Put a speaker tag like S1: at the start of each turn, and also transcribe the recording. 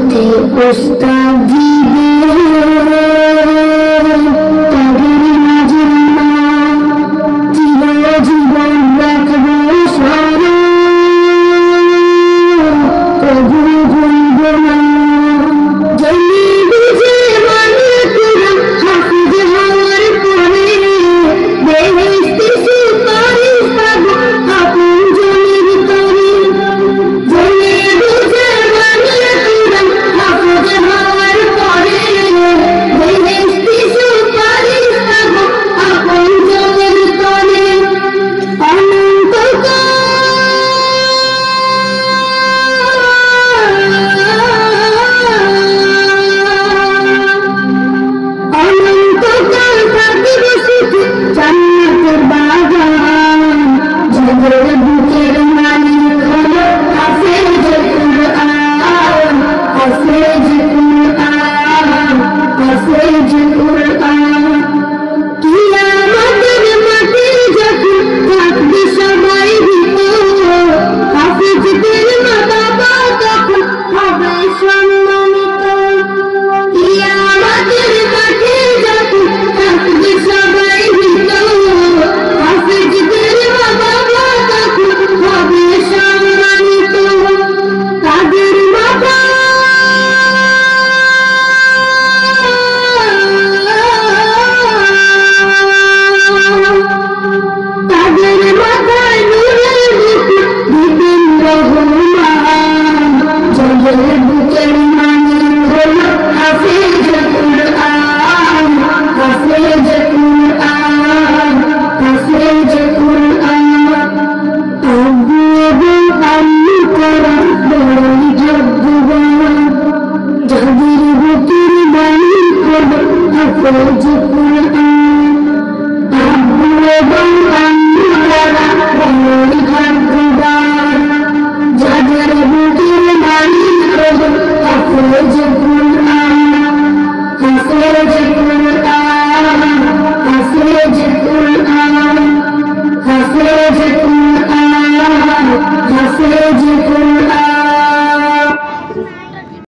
S1: পথে প্রস্তাব দিবে তাদের মাঝে মা চিরজীবন রাখবো স্মরণ প্রভু ভুলব না জেনে বুঝে মানে কোরআন হাফিজ হওয়ার পরে বেহেশতে সুপারিশ পাবো আপন জনের তরে জেনে বুঝে মানে কোরআন হাফিজ হওয়ার পরে বেহেশতে সুপারিশ পাবো আপন জনের তরে অনন্তকাল থাকিব সুখে জান্নাতের বাগান যাদের বুকের